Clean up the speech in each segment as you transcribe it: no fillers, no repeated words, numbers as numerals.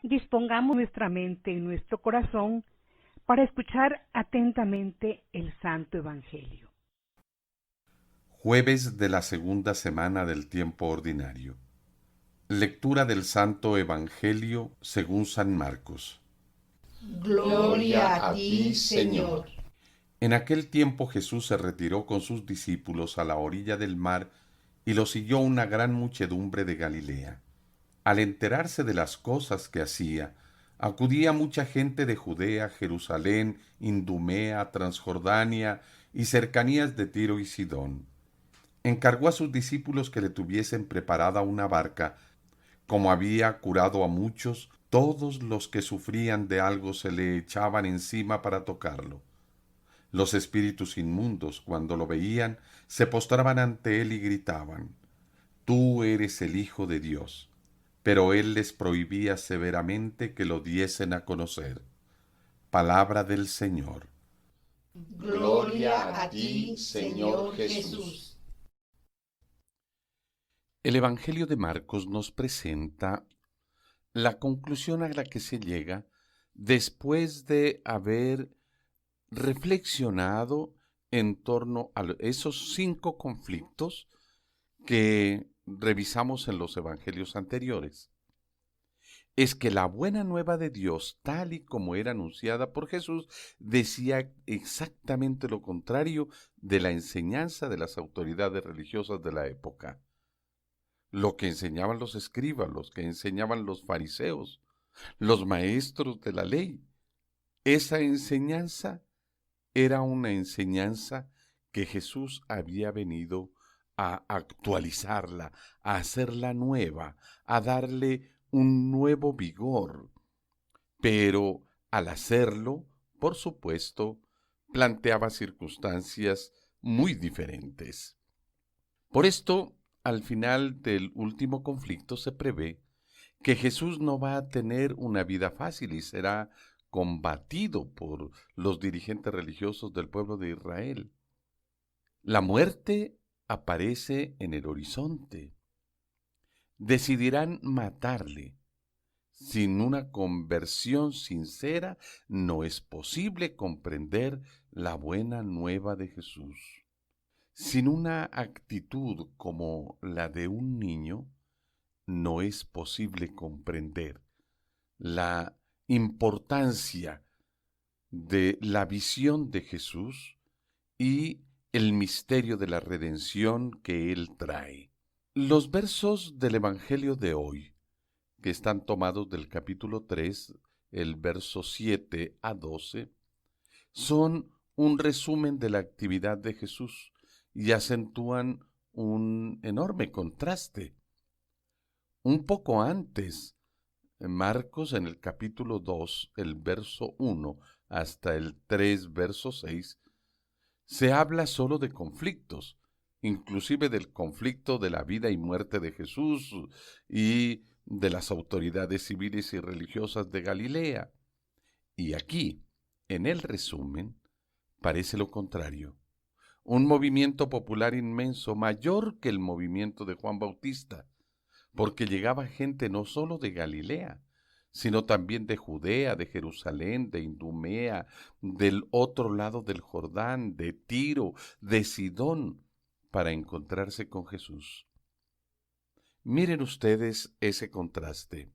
Dispongamos nuestra mente y nuestro corazón para escuchar atentamente el Santo Evangelio. Jueves de la segunda semana del tiempo ordinario. Lectura del Santo Evangelio según San Marcos. Gloria a ti, Señor. En aquel tiempo Jesús se retiró con sus discípulos a la orilla del mar y lo siguió una gran muchedumbre de Galilea. Al enterarse de las cosas que hacía, acudía mucha gente de Judea, Jerusalén, Idumea, Transjordania y cercanías de Tiro y Sidón. Encargó a sus discípulos que le tuviesen preparada una barca. Como había curado a muchos, todos los que sufrían de algo se le echaban encima para tocarlo. Los espíritus inmundos, cuando lo veían, se postraban ante él y gritaban: «Tú eres el Hijo de Dios». Pero él les prohibía severamente que lo diesen a conocer. Palabra del Señor. Gloria a ti, Señor Jesús. El Evangelio de Marcos nos presenta la conclusión a la que se llega después de haber reflexionado en torno a esos 5 conflictos que revisamos en los evangelios anteriores. Es que la buena nueva de Dios, tal y como era anunciada por Jesús, decía exactamente lo contrario de la enseñanza de las autoridades religiosas de la época. Lo que enseñaban los escribas, los que enseñaban los fariseos, los maestros de la ley. Esa enseñanza era una enseñanza que Jesús había venido a actualizarla, a hacerla nueva, a darle un nuevo vigor. Pero al hacerlo, por supuesto, planteaba circunstancias muy diferentes. Por esto, al final del último conflicto se prevé que Jesús no va a tener una vida fácil y será combatido por los dirigentes religiosos del pueblo de Israel. La muerte aparece en el horizonte. Decidirán matarle. Sin una conversión sincera no es posible comprender la buena nueva de Jesús. Sin una actitud como la de un niño, no es posible comprender la importancia de la visión de Jesús y el misterio de la redención que Él trae. Los versos del Evangelio de hoy, que están tomados del capítulo 3, el verso 7 a 12, son un resumen de la actividad de Jesús y acentúan un enorme contraste. Un poco antes, Marcos en el capítulo 2, el verso 1 hasta el 3, verso 6, se habla solo de conflictos, inclusive del conflicto de la vida y muerte de Jesús y de las autoridades civiles y religiosas de Galilea. Y aquí, en el resumen, parece lo contrario. Un movimiento popular inmenso, mayor que el movimiento de Juan Bautista, porque llegaba gente no solo de Galilea, sino también de Judea, de Jerusalén, de Idumea, del otro lado del Jordán, de Tiro, de Sidón, para encontrarse con Jesús. Miren ustedes ese contraste.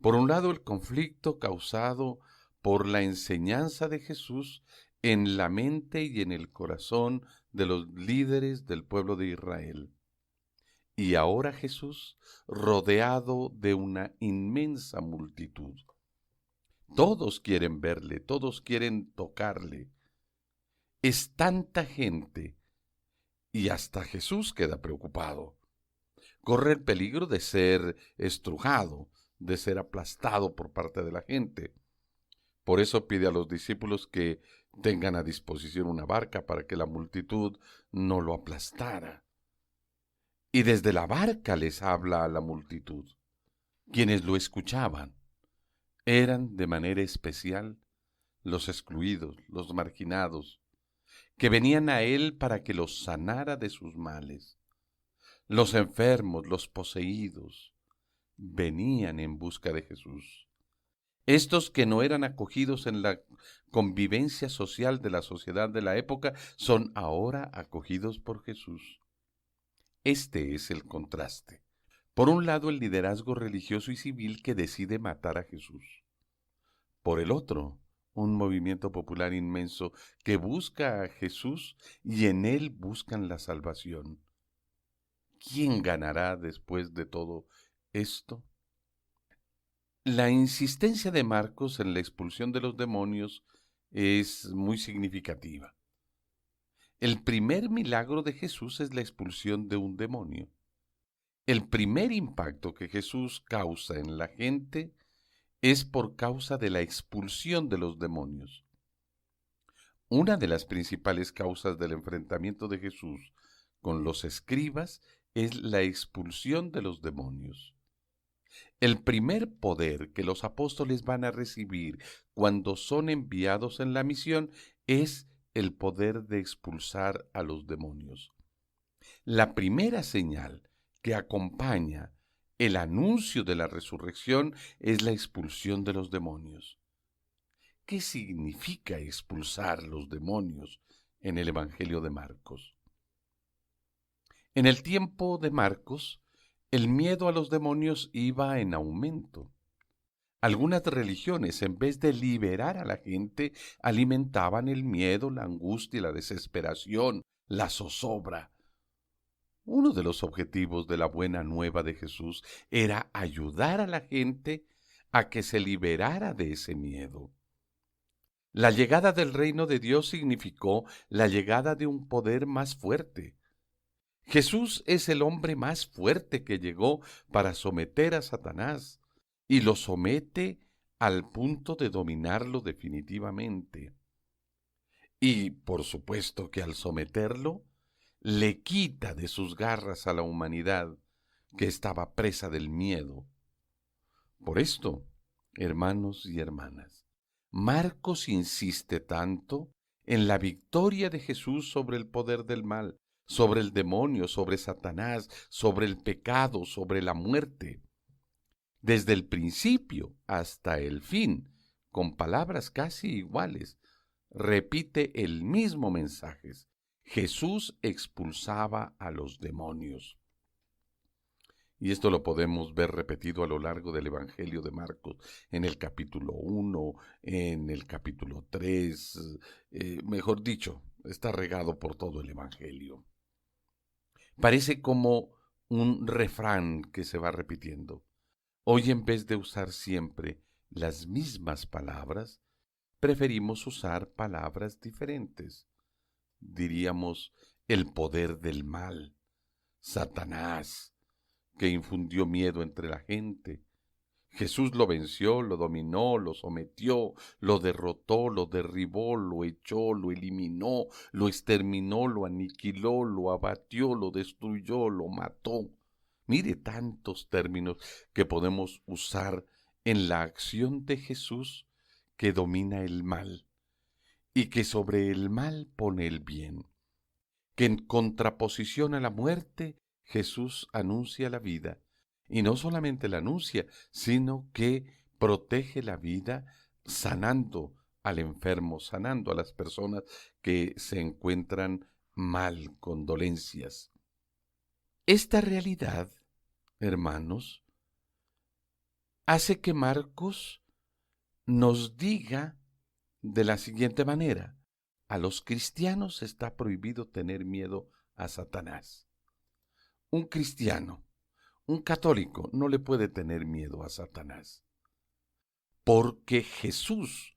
Por un lado, el conflicto causado por la enseñanza de Jesús en la mente y en el corazón de los líderes del pueblo de Israel. Y ahora Jesús, rodeado de una inmensa multitud. Todos quieren verle, todos quieren tocarle. Es tanta gente, y hasta Jesús queda preocupado. Corre el peligro de ser estrujado, de ser aplastado por parte de la gente. Por eso pide a los discípulos que tengan a disposición una barca para que la multitud no lo aplastara. Y desde la barca les habla a la multitud. Quienes lo escuchaban eran de manera especial los excluidos, los marginados, que venían a él para que los sanara de sus males. Los enfermos, los poseídos, venían en busca de Jesús. Estos que no eran acogidos en la convivencia social de la sociedad de la época son ahora acogidos por Jesús. Este es el contraste. Por un lado, el liderazgo religioso y civil que decide matar a Jesús. Por el otro, un movimiento popular inmenso que busca a Jesús y en él buscan la salvación. ¿Quién ganará después de todo esto? La insistencia de Marcos en la expulsión de los demonios es muy significativa. El primer milagro de Jesús es la expulsión de un demonio. El primer impacto que Jesús causa en la gente es por causa de la expulsión de los demonios. Una de las principales causas del enfrentamiento de Jesús con los escribas es la expulsión de los demonios. El primer poder que los apóstoles van a recibir cuando son enviados en la misión es el poder de expulsar a los demonios. La primera señal que acompaña el anuncio de la resurrección es la expulsión de los demonios. ¿Qué significa expulsar los demonios en el Evangelio de Marcos? En el tiempo de Marcos, el miedo a los demonios iba en aumento. Algunas religiones, en vez de liberar a la gente, alimentaban el miedo, la angustia, la desesperación, la zozobra. Uno de los objetivos de la buena nueva de Jesús era ayudar a la gente a que se liberara de ese miedo. La llegada del reino de Dios significó la llegada de un poder más fuerte. Jesús es el hombre más fuerte que llegó para someter a Satanás y lo somete al punto de dominarlo definitivamente. Y, por supuesto que al someterlo, le quita de sus garras a la humanidad que estaba presa del miedo. Por esto, hermanos y hermanas, Marcos insiste tanto en la victoria de Jesús sobre el poder del mal, sobre el demonio, sobre Satanás, sobre el pecado, sobre la muerte. Desde el principio hasta el fin, con palabras casi iguales, repite el mismo mensaje. Jesús expulsaba a los demonios. Y esto lo podemos ver repetido a lo largo del Evangelio de Marcos, en el capítulo 1, en el capítulo 3, mejor dicho, está regado por todo el Evangelio. Parece como un refrán que se va repitiendo. Hoy, en vez de usar siempre las mismas palabras, preferimos usar palabras diferentes. Diríamos el poder del mal, Satanás, que infundió miedo entre la gente. Jesús lo venció, lo dominó, lo sometió, lo derrotó, lo derribó, lo echó, lo eliminó, lo exterminó, lo aniquiló, lo abatió, lo destruyó, lo mató. Mire tantos términos que podemos usar en la acción de Jesús que domina el mal y que sobre el mal pone el bien, que en contraposición a la muerte Jesús anuncia la vida, y no solamente la anuncia, sino que protege la vida sanando al enfermo, sanando a las personas que se encuentran mal, con dolencias. Esta realidad, hermanos, hace que Marcos nos diga de la siguiente manera: a los cristianos está prohibido tener miedo a Satanás. Un cristiano, un católico, no le puede tener miedo a Satanás. Porque Jesús,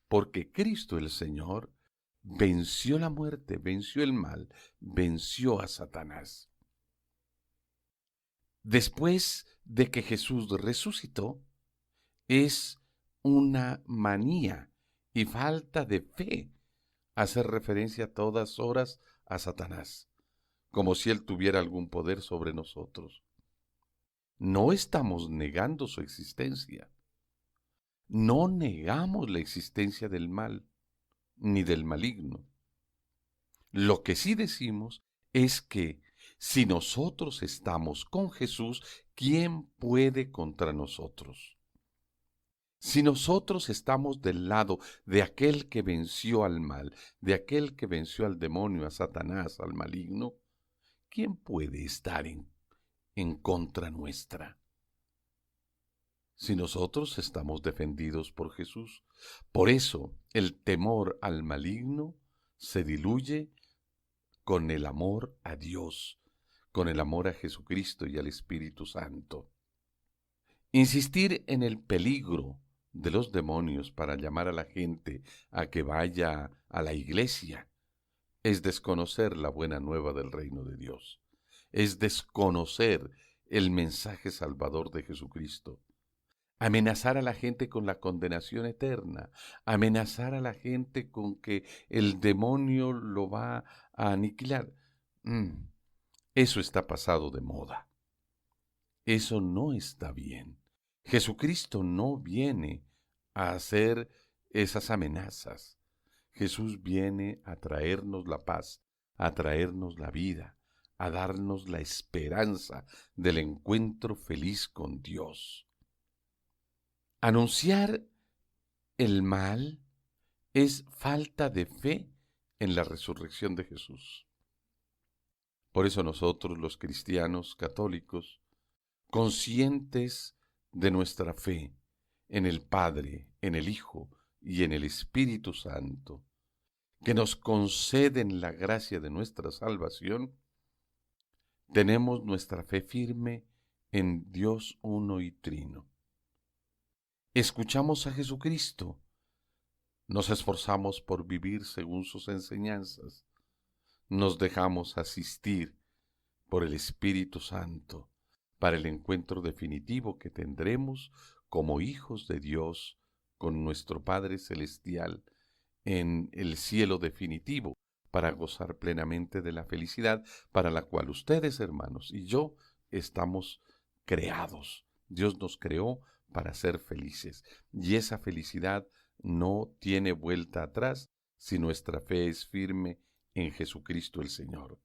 porque Cristo el Señor, venció la muerte, venció el mal, venció a Satanás. Después de que Jesús resucitó, es una manía y falta de fe hacer referencia a todas horas a Satanás, como si él tuviera algún poder sobre nosotros. No estamos negando su existencia. No negamos la existencia del mal, ni del maligno. Lo que sí decimos es que si nosotros estamos con Jesús, ¿quién puede contra nosotros? Si nosotros estamos del lado de aquel que venció al mal, de aquel que venció al demonio, a Satanás, al maligno, ¿quién puede estar en contra nuestra? Si nosotros estamos defendidos por Jesús. Por eso el temor al maligno se diluye con el amor a Dios, con el amor a Jesucristo y al Espíritu Santo. Insistir en el peligro de los demonios para llamar a la gente a que vaya a la iglesia es desconocer la buena nueva del reino de Dios, es desconocer el mensaje salvador de Jesucristo. Amenazar a la gente con la condenación eterna, amenazar a la gente con que el demonio lo va a aniquilar. Eso está pasado de moda. Eso no está bien. Jesucristo no viene a hacer esas amenazas. Jesús viene a traernos la paz, a traernos la vida, a darnos la esperanza del encuentro feliz con Dios. Anunciar el mal es falta de fe en la resurrección de Jesús. Por eso nosotros, los cristianos católicos, conscientes de nuestra fe en el Padre, en el Hijo y en el Espíritu Santo, que nos conceden la gracia de nuestra salvación, tenemos nuestra fe firme en Dios uno y trino. Escuchamos a Jesucristo, nos esforzamos por vivir según sus enseñanzas, nos dejamos asistir por el Espíritu Santo para el encuentro definitivo que tendremos como hijos de Dios con nuestro Padre Celestial en el cielo definitivo, para gozar plenamente de la felicidad para la cual ustedes, hermanos, y yo estamos creados. Dios nos creó para ser felices, y esa felicidad no tiene vuelta atrás si nuestra fe es firme en Jesucristo el Señor.